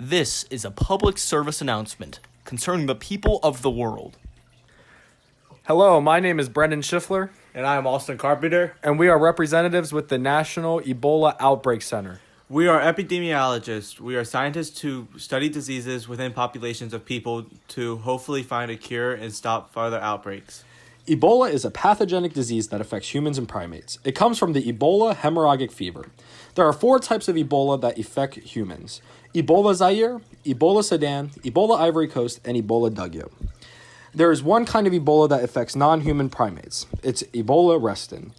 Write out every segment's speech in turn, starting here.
This is a public service announcement concerning the people of the world. Hello, my name is Brendan Schiffler, And I am Austin Carpenter. and we are representatives with the National Ebola Outbreak Center. We are epidemiologists. We are scientists who study diseases within populations of people to hopefully find a cure and stop further outbreaks. Ebola is a pathogenic disease that affects humans and primates. It comes from the Ebola hemorrhagic fever. There are 4 types of Ebola that affect humans: Ebola Zaire, Ebola Sudan, Ebola Ivory Coast, and Ebola Dugyo. There is one kind of Ebola that affects non-human primates. It's Ebola restin.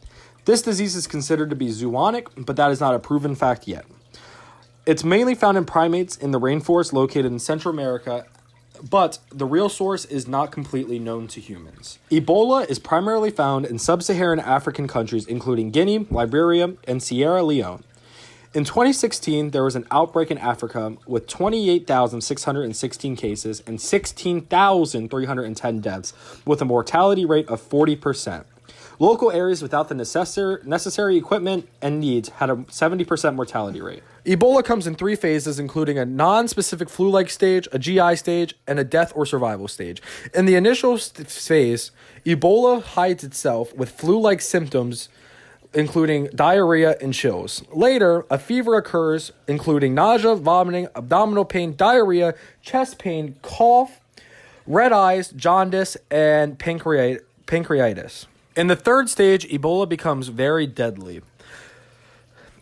This disease is considered to be zoonotic, but that is not a proven fact yet. It's mainly found in primates in the rainforest located in Central America, but the real source is not completely known to humans. Ebola is primarily found in sub-Saharan African countries including Guinea, Liberia, and Sierra Leone. In 2016, there was an outbreak in Africa with 28,616 cases and 16,310 deaths, with a mortality rate of 40%. Local areas without the necessary equipment and needs had a 70% mortality rate. Ebola comes in 3 phases, including a non-specific flu-like stage, a GI stage, and a death or survival stage. In the initial phase, Ebola hides itself with flu-like symptoms, including diarrhea and chills. Later, a fever occurs, including nausea, vomiting, abdominal pain, diarrhea, chest pain, cough, red eyes, jaundice, and pancreatitis. In the 3rd stage, Ebola becomes very deadly.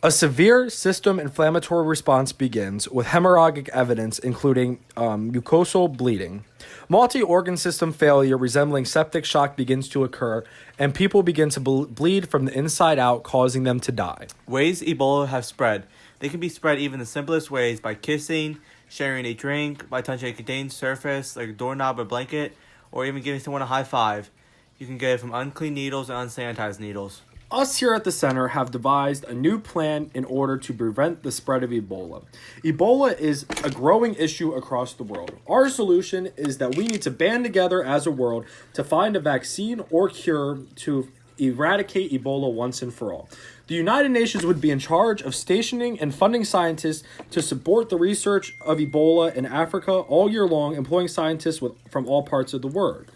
A severe system inflammatory response begins with hemorrhagic evidence, including mucosal bleeding. Multi-organ system failure resembling septic shock begins to occur, and people begin to bleed from the inside out, causing them to die. Ways Ebola have spread. They can be spread even the simplest ways: by kissing, sharing a drink, by touching a contained surface like a doorknob or blanket, or even giving someone a high five. You can get it from unclean needles and unsanitized needles. Us here at the center have devised a new plan in order to prevent the spread of Ebola. Ebola is a growing issue across the world. Our solution is that we need to band together as a world to find a vaccine or cure to eradicate Ebola once and for all. The United Nations would be in charge of stationing and funding scientists to support the research of Ebola in Africa all year long, employing scientists from all parts of the world.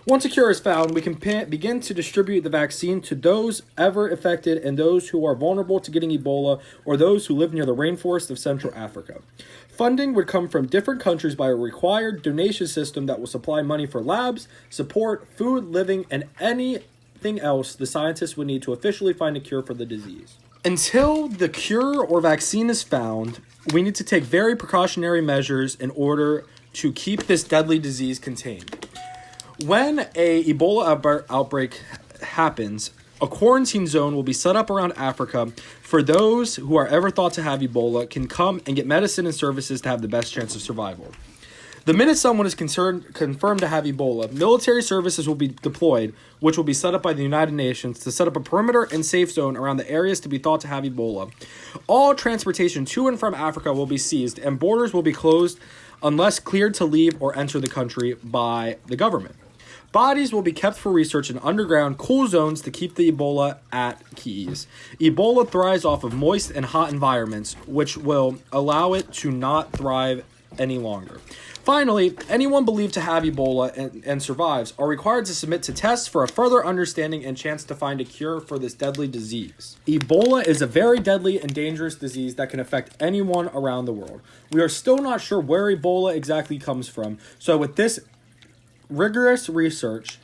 Once a cure is found, we can begin to distribute the vaccine to those ever affected and those who are vulnerable to getting Ebola, or those who live near the rainforest of Central Africa. Funding would come from different countries by a required donation system that will supply money for labs, support, food, living, and anything else the scientists would need to officially find a cure for the disease. Until the cure or vaccine is found, we need to take very precautionary measures in order to keep this deadly disease contained. When a Ebola outbreak happens, a quarantine zone will be set up around Africa for those who are ever thought to have Ebola can come and get medicine and services to have the best chance of survival. The minute someone is confirmed to have Ebola, military services will be deployed, which will be set up by the United Nations to set up a perimeter and safe zone around the areas to be thought to have Ebola. All transportation to and from Africa will be seized, and borders will be closed unless cleared to leave or enter the country by the government. Bodies will be kept for research in underground, cool zones to keep the Ebola at ease. Ebola thrives off of moist and hot environments, which will allow it to not thrive any longer. Finally, anyone believed to have Ebola and survives are required to submit to tests for a further understanding and chance to find a cure for this deadly disease. Ebola is a very deadly and dangerous disease that can affect anyone around the world. We are still not sure where Ebola exactly comes from, so with this rigorous research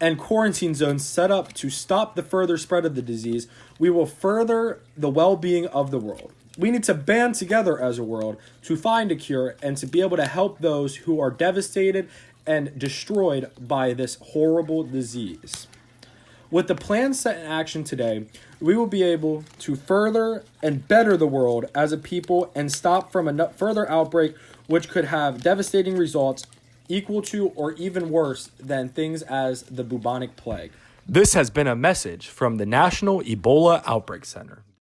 and quarantine zones set up to stop the further spread of the disease, we will further the well-being of the world. We need to band together as a world to find a cure and to be able to help those who are devastated and destroyed by this horrible disease. With the plan set in action today, we will be able to further and better the world as a people and stop from a further outbreak which could have devastating results equal to or even worse than things as the bubonic plague. This has been a message from the National Ebola Outbreak Center.